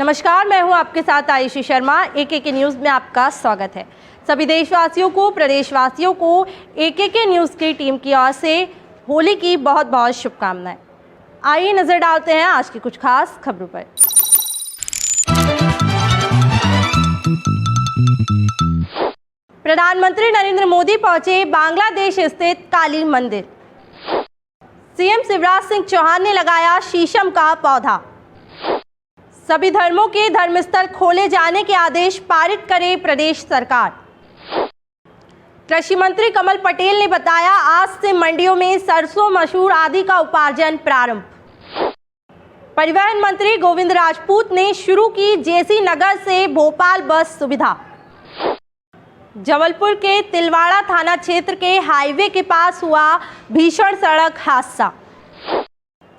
नमस्कार, मैं हूं आपके साथ आयुषी शर्मा। एके न्यूज़ में आपका स्वागत है। सभी देशवासियों को, प्रदेशवासियों को एके न्यूज़ की टीम की ओर से होली की बहुत बहुत शुभकामनाएं। आइए नजर डालते हैं आज की कुछ खास खबरों पर। प्रधानमंत्री नरेंद्र मोदी पहुंचे बांग्लादेश स्थित काली मंदिर। सीएम शिवराज सिंह चौहान ने लगाया शीशम का पौधा। सभी धर्मों के धर्मस्थल खोले जाने के आदेश पारित करे प्रदेश सरकार। कृषि मंत्री कमल पटेल ने बताया आज से मंडियों में सरसों, मसूर आदि का उपार्जन प्रारंभ। परिवहन मंत्री गोविंद राजपूत ने शुरू की जेसी नगर से भोपाल बस सुविधा। जबलपुर के तिलवाड़ा थाना क्षेत्र के हाईवे के पास हुआ भीषण सड़क हादसा।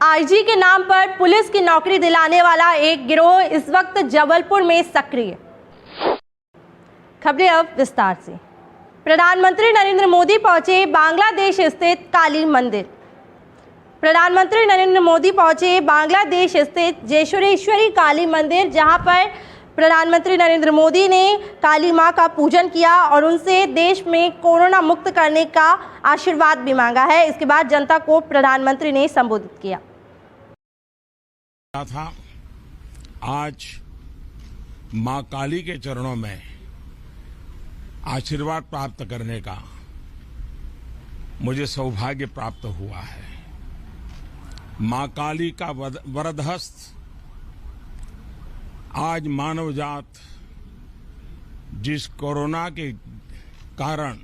आईजी के नाम पर पुलिस की नौकरी दिलाने वाला एक गिरोह इस वक्त जबलपुर में सक्रिय। खबरें अब विस्तार से। प्रधानमंत्री नरेंद्र मोदी पहुंचे बांग्लादेश स्थित काली मंदिर। प्रधानमंत्री नरेंद्र मोदी पहुंचे बांग्लादेश स्थित जेशोरेश्वरी काली मंदिर, जहां पर प्रधानमंत्री नरेंद्र मोदी ने काली मां का पूजन किया और उनसे देश में कोरोना मुक्त करने का आशीर्वाद भी मांगा है। इसके बाद जनता को प्रधानमंत्री ने संबोधित किया। आज मां काली के चरणों में आशीर्वाद प्राप्त करने का मुझे सौभाग्य प्राप्त हुआ है। मां काली का वरदहस्त आज मानव जात जिस कोरोना के कारण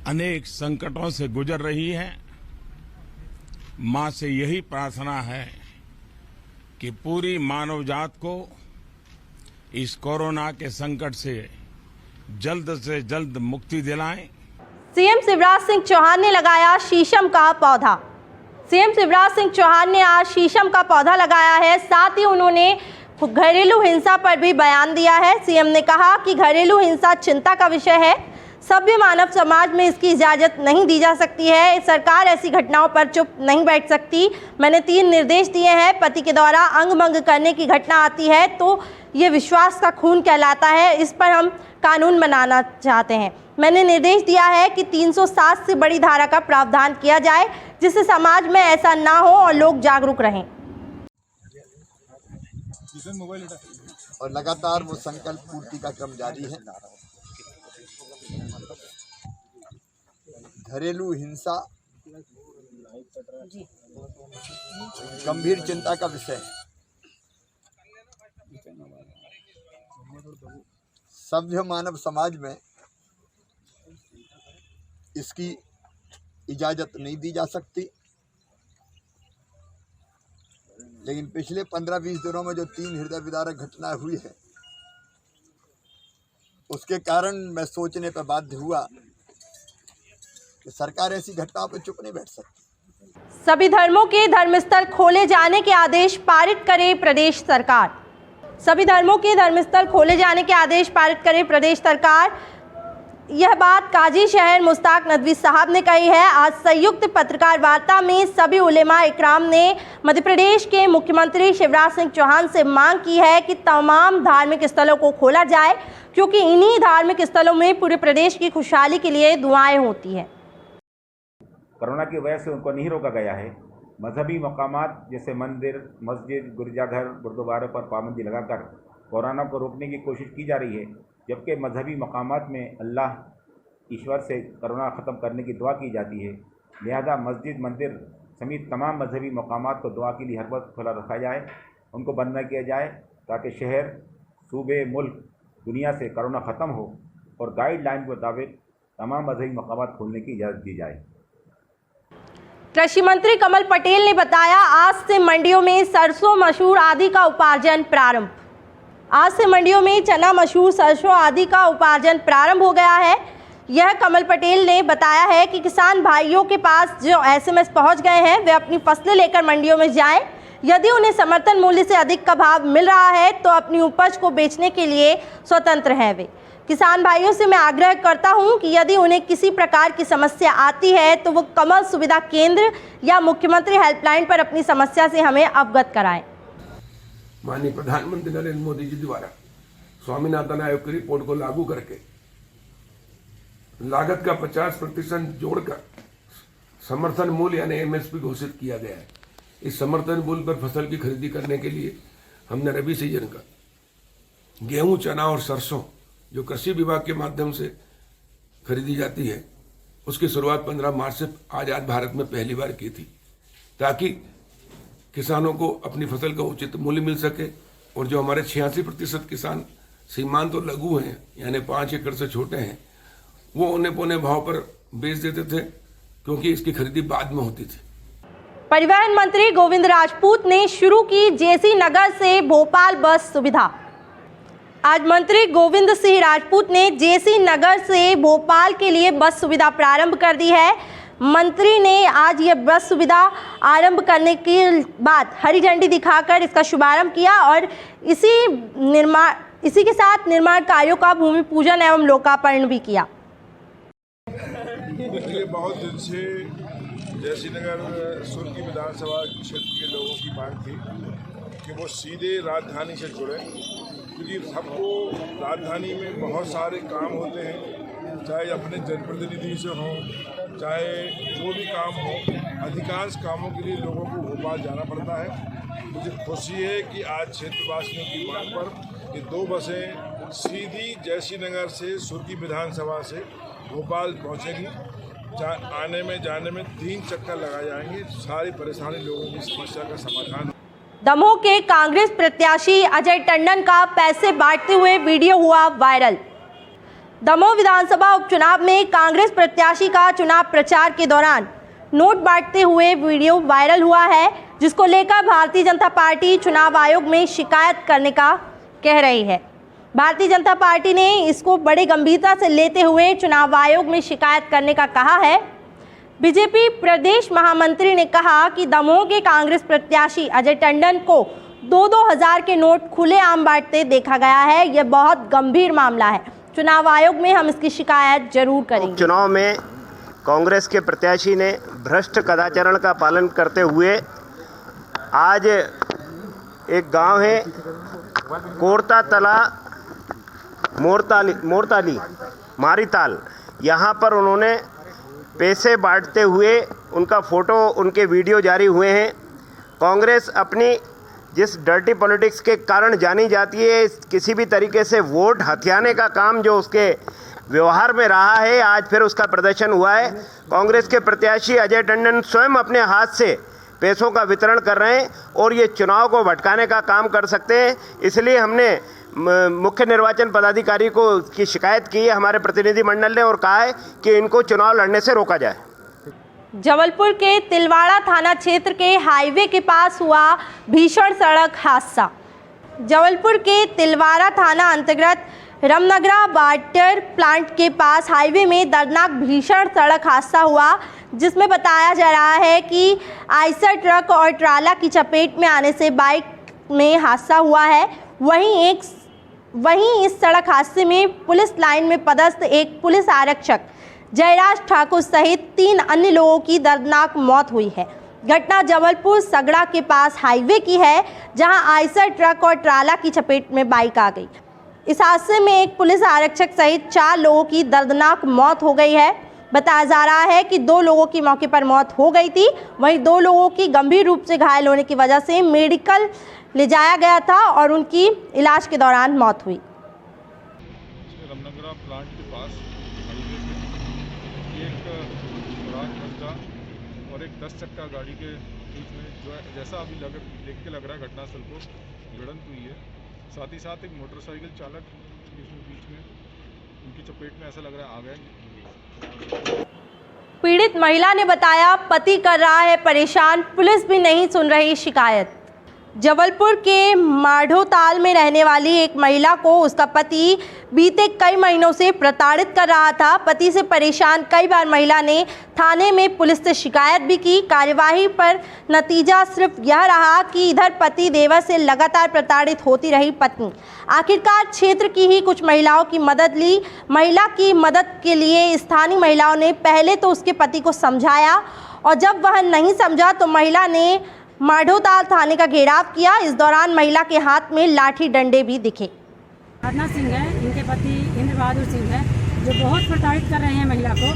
अनेक संकटों से गुजर रही है, मां से यही प्रार्थना है कि पूरी मानव जात को इस कोरोना के संकट से जल्द मुक्ति दिलाएं। सीएम शिवराज सिंह चौहान ने लगाया शीशम का पौधा। सीएम शिवराज सिंह चौहान ने आज शीशम का पौधा लगाया है। साथ ही उन्होंने घरेलू हिंसा पर भी बयान दिया है। सीएम ने कहा कि घरेलू हिंसा चिंता का विषय है। सभ्य मानव समाज में इसकी इजाजत नहीं दी जा सकती है। सरकार ऐसी घटनाओं पर चुप नहीं बैठ सकती। मैंने 3 निर्देश दिए हैं। पति के द्वारा अंग भंग करने की घटना आती है तो ये विश्वास का खून कहलाता है। इस पर हम कानून बनाना चाहते हैं। मैंने निर्देश दिया है कि 307 से बड़ी धारा का प्रावधान किया जाए, जिससे समाज में ऐसा ना हो और लोग जागरूक रहें। और लगातार वो संकल्प पूर्ति का क्रम जारी है। घरेलू हिंसा गंभीर चिंता का विषय है। सभ्य मानव समाज में इसकी इजाजत नहीं दी जा सकती। लेकिन पिछले 15-20 दिनों में जो 3 हृदय विदारक घटनाएं हुई है, उसके कारण मैं सोचने पर बाध्य हुआ कि सरकार ऐसी घटनाओं पर चुप नहीं बैठ सकती। सभी धर्मों के धर्मस्थल खोले जाने के आदेश पारित करे प्रदेश सरकार। सभी धर्मों के धर्मस्थल खोले जाने के आदेश पारित करे प्रदेश सरकार। यह बात काजी शहर मुश्ताक नदवी साहब ने कही है। आज संयुक्त पत्रकार वार्ता में सभी उलेमा इकराम ने मध्य प्रदेश के मुख्यमंत्री शिवराज सिंह चौहान से मांग की है कि तमाम धार्मिक स्थलों को खोला जाए, क्योंकि इन्हीं धार्मिक स्थलों में पूरे प्रदेश की खुशहाली के लिए दुआएं होती हैं। कोरोना की वजह से उनको नहीं रोका गया है। मजहबी मकामात जैसे मंदिर, मस्जिद, गिरजाघर, गुरुद्वारों पर पाबंदी लगाकर कोरोना को रोकने की कोशिश की जा रही है, जबकि मजहबी मकामात में अल्लाह ईश्वर से कोरोना ख़त्म करने की दुआ की जाती है। लिहाजा मस्जिद, मंदिर समेत तमाम मजहबी मकामात को दुआ के लिए हर वक्त खुला रखा जाए, उनको बंद न किया जाए, ताकि शहर, सूबे, मुल्क, दुनिया से कोरोना ख़त्म हो और गाइडलाइन के मुताबिक तमाम मजहबी मकामात खोलने की इजाज़त दी जाए। कृषि मंत्री कमल पटेल ने बताया आज से मंडियों में सरसों, मसूर आदि का उपार्जन प्रारंभ। आज से मंडियों में चना, मसूर, सरसों आदि का उपार्जन प्रारंभ हो गया है। यह कमल पटेल ने बताया है कि किसान भाइयों के पास जो एसएमएस पहुंच गए हैं, वे अपनी फसलें लेकर मंडियों में जाएं। यदि उन्हें समर्थन मूल्य से अधिक का भाव मिल रहा है तो अपनी उपज को बेचने के लिए स्वतंत्र हैं वे। किसान भाइयों से मैं आग्रह करता हूं कि यदि उन्हें किसी प्रकार की समस्या आती है तो वो कमल सुविधा केंद्र या मुख्यमंत्री हेल्पलाइन पर अपनी समस्या से हमें अवगत कराएं। माननीय प्रधानमंत्री नरेंद्र मोदी जी द्वारा स्वामीनाथन आयोग की रिपोर्ट को लागू करके लागत का 50% जोड़कर समर्थन मूल्य यानी एमएसपी घोषित किया गया है। इस समर्थन मूल्य पर फसल की खरीदी करने के लिए हमने रबी सीजन का गेहूं, चना और सरसों जो कृषि विभाग के माध्यम से खरीदी जाती है उसकी शुरुआत 15 मार्च से आजाद भारत में पहली बार की थी, ताकि किसानों को अपनी फसल का उचित मूल्य मिल सके। और जो हमारे 86% किसान सीमांत और लघु हैं यानी 5 एकड़ से छोटे हैं, वो औने पौने भाव पर बेच देते थे क्योंकि इसकी खरीदी बाद में होती थी। परिवहन मंत्री गोविंद राजपूत ने शुरू की जेसी नगर से भोपाल बस सुविधा। आज मंत्री गोविंद सिंह राजपूत ने जेसी नगर से भोपाल के लिए बस सुविधा प्रारंभ कर दी है। मंत्री ने आज ये बस सुविधा आरंभ करने के बाद हरी झंडी दिखाकर इसका शुभारंभ किया और इसी के साथ निर्माण कार्यों का भूमि पूजन एवं लोकार्पण भी किया। पिछले बहुत दिन से जैसी नगर सुर्खी विधानसभा क्षेत्र के लोगों की मांग थी कि वो सीधे राजधानी से जुड़े, क्योंकि सबको राजधानी में बहुत सारे काम होते हैं, चाहे अपने जनप्रतिनिधि से हों, चाहे जो भी काम हो, अधिकांश कामों के लिए लोगों को भोपाल जाना पड़ता है। मुझे खुशी है कि आज क्षेत्रवासियों की मांग पर ये 2 बसें सीधी जैसी नगर से सुर्खी विधानसभा से भोपाल पहुँचेगी। आने में जाने में 3 चक्कर लगाए जाएंगे। सारी परेशानी लोगों की समस्या का समाधान। दमोह के कांग्रेस प्रत्याशी अजय टंडन का पैसे बांटते हुए वीडियो हुआ वायरल। दमोह विधानसभा उपचुनाव में कांग्रेस प्रत्याशी का चुनाव प्रचार के दौरान नोट बांटते हुए वीडियो वायरल हुआ है, जिसको लेकर भारतीय जनता पार्टी चुनाव आयोग में शिकायत करने का कह रही है। भारतीय जनता पार्टी ने इसको बड़े गंभीरता से लेते हुए चुनाव आयोग में शिकायत करने का कहा है। बीजेपी प्रदेश महामंत्री ने कहा कि दमोह के कांग्रेस प्रत्याशी अजय टंडन को 2-2 हज़ार के नोट खुलेआम बांटते देखा गया है। यह बहुत गंभीर मामला है। चुनाव आयोग में हम इसकी शिकायत जरूर करेंगे। चुनाव में कांग्रेस के प्रत्याशी ने भ्रष्ट कदाचरण का पालन करते हुए आज एक गांव है कोरता तला मोरताली मारीताल, यहाँ पर उन्होंने पैसे बांटते हुए उनका फ़ोटो, उनके वीडियो जारी हुए हैं। कांग्रेस अपनी जिस डर्टी पॉलिटिक्स के कारण जानी जाती है, किसी भी तरीके से वोट हथियाने का काम जो उसके व्यवहार में रहा है, आज फिर उसका प्रदर्शन हुआ है। कांग्रेस के प्रत्याशी अजय टंडन स्वयं अपने हाथ से पैसों का वितरण कर रहे हैं और ये चुनाव को भटकाने का काम कर सकते हैं। इसलिए हमने मुख्य निर्वाचन पदाधिकारी को की शिकायत की है हमारे प्रतिनिधि मंडल ने और कहा है कि इनको चुनाव लड़ने से रोका जाए। जबलपुर के तिलवाड़ा थाना क्षेत्र के हाईवे के पास हुआ भीषण सड़क हादसा। जबलपुर के तिलवाड़ा थाना अंतर्गत रमनगरा वाटर प्लांट के पास हाईवे में दर्दनाक भीषण सड़क हादसा हुआ, जिसमें बताया जा रहा है कि आइसर ट्रक और ट्राला की चपेट में आने से बाइक में हादसा हुआ है। वहीं इस सड़क हादसे में पुलिस लाइन में पदस्थ एक पुलिस आरक्षक जयराज ठाकुर सहित 3 अन्य लोगों की दर्दनाक मौत हुई है। घटना जबलपुर सगड़ा के पास हाईवे की है, जहां आइसर ट्रक और ट्राला की चपेट में बाइक आ गई। इस हादसे में एक पुलिस आरक्षक सहित 4 लोगों की दर्दनाक मौत हो गई है। बताया जा रहा है कि 2 लोगों की मौके पर मौत हो गई थी, वहीं 2 लोगों की गंभीर रूप से घायल होने की वजह से मेडिकल ले जाया गया था और उनकी इलाज के दौरान मौत हुई। रमनगरा प्लांट के पास हाईवे पे एक स्वराज मजदा और एक 10 चक्का गाड़ी के बीच में जो जैसा अभी देख के लग रहा है घटनास्थल को भिड़ंत हुई है। साथ ही साथ एक मोटरसाइकिल चालक बीच में उनकी चपेट में ऐसा लग रहा है आ गए। पीड़ित महिला ने बताया पति कर रहा है परेशान, पुलिस भी नहीं सुन रही शिकायत। जबलपुर के माढ़ोताल में रहने वाली एक महिला को उसका पति बीते कई महीनों से प्रताड़ित कर रहा था। पति से परेशान कई बार महिला ने थाने में पुलिस से शिकायत भी की। कार्यवाही पर नतीजा सिर्फ यह रहा कि इधर पति देवर से लगातार प्रताड़ित होती रही पत्नी। आखिरकार क्षेत्र की ही कुछ महिलाओं की मदद ली। महिला की मदद के लिए स्थानीय महिलाओं ने पहले तो उसके पति को समझाया और जब वह नहीं समझा तो महिला ने माढ़ोताल थाने का घेराव किया। इस दौरान महिला के हाथ में लाठी डंडे भी दिखे। अरना सिंह है, इनके पति इंद्र बहादुर सिंह है, जो बहुत प्रताड़ित कर रहे हैं महिला को।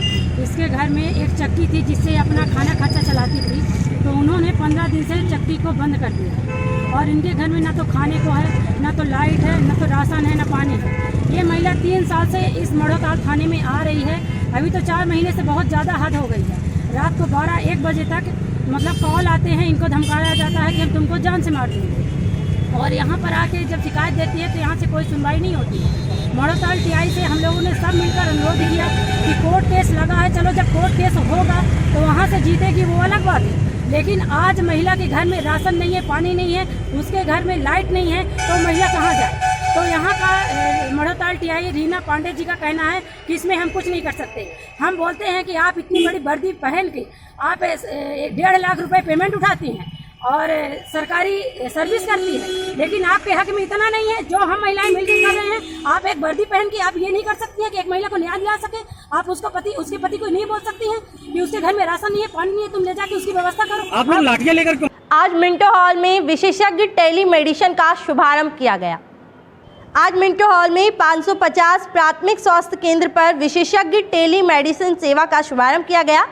इसके घर में एक चक्की थी जिससे अपना खाना खर्चा चलाती थी, तो उन्होंने 15 दिन से चक्की को बंद कर दिया और इनके घर में ना तो खाने को है, ना तो लाइट है, ना तो राशन है, ना पानी है। ये महिला 3 साल से इस माढ़ोताल थाने में आ रही है। अभी तो 4 महीने से बहुत ज़्यादा हद हो गई है। रात को 12-1 बजे तक मतलब कॉल आते हैं, इनको धमकाया जाता है कि हम तुमको जान से मार देंगे, और यहाँ पर आके जब शिकायत देती है तो यहाँ से कोई सुनवाई नहीं होती है। माढ़ोताल टीआई से हम लोगों ने सब मिलकर अनुरोध किया कि कोर्ट केस लगा है, चलो जब कोर्ट केस होगा तो वहाँ से जीतेगी वो अलग बात है, लेकिन आज महिला के घर में राशन नहीं है, पानी नहीं है, उसके घर में लाइट नहीं है, तो महिला कहाँ जाए। तो यहाँ का माढ़ोताल टीआई रीना पांडे जी का कहना है कि इसमें हम कुछ नहीं कर सकते। हम बोलते हैं कि आप इतनी बड़ी वर्दी पहन के आप 1.5 लाख रुपए पेमेंट उठाती हैं और सरकारी सर्विस करती है, लेकिन आपके हक में इतना नहीं है जो हम महिलाएं मिलकर कर रहे हैं। आप एक वर्दी पहन के आप ये नहीं कर सकती हैं कि एक महिला को न्याय दिला सके। आप उसके पति को नहीं बोल सकती हैं कि उसके घर में राशन नहीं है, पानी नहीं है, तुम ले जाके उसकी व्यवस्था करो। आप लोग लाठियां लेकर। आज मिंटो हॉल में विशेषज्ञ टेलीमेडिसिन का शुभारंभ किया गया। आज मिंटो हॉल में 550 प्राथमिक स्वास्थ्य केंद्र पर विशेषज्ञ टेलीमेडिसिन सेवा का शुभारंभ किया गया।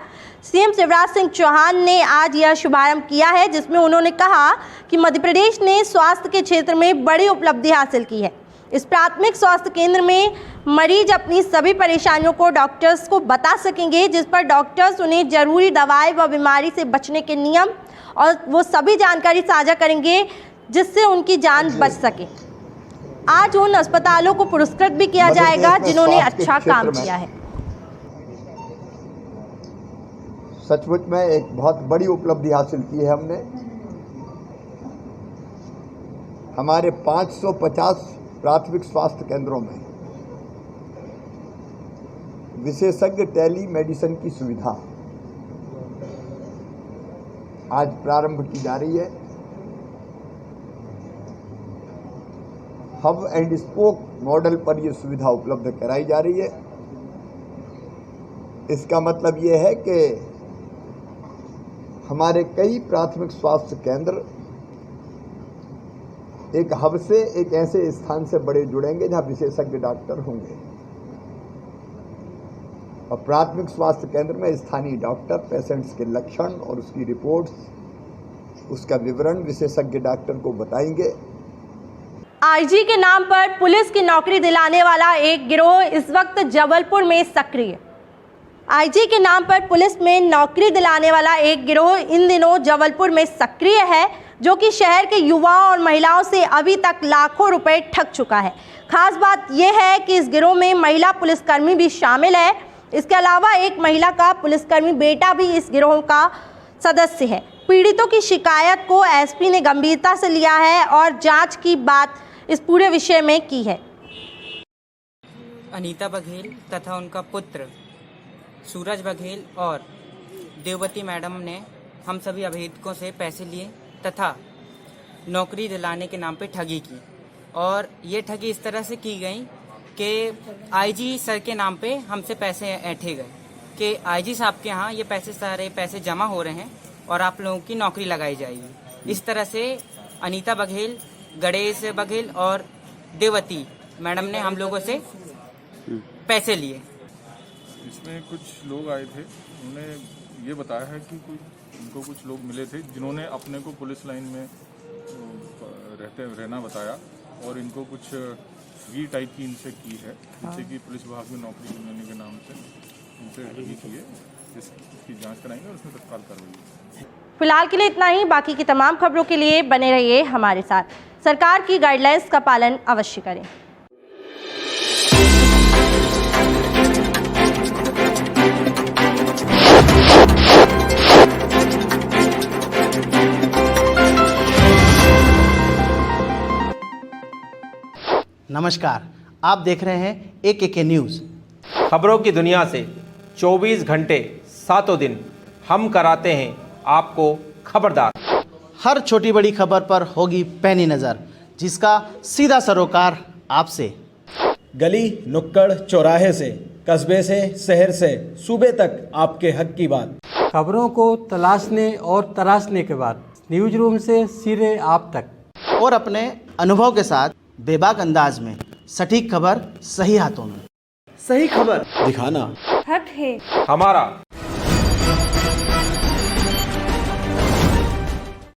सीएम शिवराज सिंह चौहान ने आज यह शुभारंभ किया है, जिसमें उन्होंने कहा कि मध्य प्रदेश ने स्वास्थ्य के क्षेत्र में बड़ी उपलब्धि हासिल की है। इस प्राथमिक स्वास्थ्य केंद्र में मरीज अपनी सभी परेशानियों को डॉक्टर्स को बता सकेंगे, जिस पर डॉक्टर्स उन्हें जरूरी दवाई व बीमारी से बचने के नियम और वो सभी जानकारी साझा करेंगे जिससे उनकी जान बच सके। आज उन अस्पतालों को पुरस्कृत भी किया जाएगा जिन्होंने अच्छा काम किया है। सचमुच में एक बहुत बड़ी उपलब्धि हासिल की है हमने। हमारे 550 प्राथमिक स्वास्थ्य केंद्रों में विशेषज्ञ टेलीमेडिसिन की सुविधा आज प्रारंभ की जा रही है। हब एंड स्पोक मॉडल पर यह सुविधा उपलब्ध कराई जा रही है। इसका मतलब ये है कि हमारे कई प्राथमिक स्वास्थ्य केंद्र एक हब से एक ऐसे स्थान से बड़े जुड़ेंगे जहां विशेषज्ञ डॉक्टर होंगे, और प्राथमिक स्वास्थ्य केंद्र में स्थानीय डॉक्टर पेशेंट्स के लक्षण और उसकी रिपोर्ट्स, उसका विवरण विशेषज्ञ डॉक्टर को बताएंगे। आईजी के नाम पर पुलिस की नौकरी दिलाने वाला एक गिरोह इस वक्त जबलपुर में सक्रिय। आईजी के नाम पर पुलिस में नौकरी दिलाने वाला एक गिरोह इन दिनों जबलपुर में सक्रिय है, जो कि शहर के युवाओं और महिलाओं से अभी तक लाखों रुपए ठग चुका है। खास बात यह है कि इस गिरोह में महिला पुलिसकर्मी भी शामिल है। इसके अलावा एक महिला का पुलिसकर्मी बेटा भी इस गिरोह का सदस्य है। पीड़ितों की शिकायत को एसपी ने गंभीरता से लिया है और जांच की बात इस पूरे विषय में की है। अनीता बघेल तथा उनका पुत्र सूरज बघेल और देववती मैडम ने हम सभी अभियुक्तों से पैसे लिए तथा नौकरी दिलाने के नाम पे ठगी की, और ये ठगी इस तरह से की गई कि आईजी सर के नाम पे हमसे पैसे ऐंठे गए कि आईजी साहब के यहाँ ये सारे पैसे जमा हो रहे हैं और आप लोगों की नौकरी लगाई जाएगी। इस तरह से अनीता बघेल, गणेश बघेल और देववती मैडम ने हम लोगों से पैसे लिए। इसमें कुछ लोग आए थे, उन्होंने ये बताया है कि उनको कुछ लोग मिले थे जिन्होंने अपने को पुलिस लाइन में रहना बताया और इनको कुछ गी टाइप की इनसे की है, जिससे कि पुलिस विभाग में नौकरी दिलाने के नाम से इनसे ठगी की है। इसकी जांच कराएंगे और उसमें तत्काल कार्रवाई। फिलहाल के लिए इतना ही। बाकी की तमाम खबरों के लिए बने रहिए हमारे साथ। सरकार की गाइडलाइंस का पालन अवश्य करें। नमस्कार, आप देख रहे हैं AKK न्यूज़। खबरों की दुनिया से 24 घंटे 7 दिन हम कराते हैं आपको खबरदार। हर छोटी बड़ी खबर पर होगी पैनी नज़र, जिसका सीधा सरोकार आपसे। गली नुक्कड़ चौराहे से, कस्बे से, शहर से, सूबे तक आपके हक की बात। खबरों को तलाशने और तराशने के बाद न्यूज रूम से सीधे आप तक, और अपने अनुभव के साथ बेबाक अंदाज में सटीक खबर सही हाथों में। सही खबर दिखाना हक है हमारा।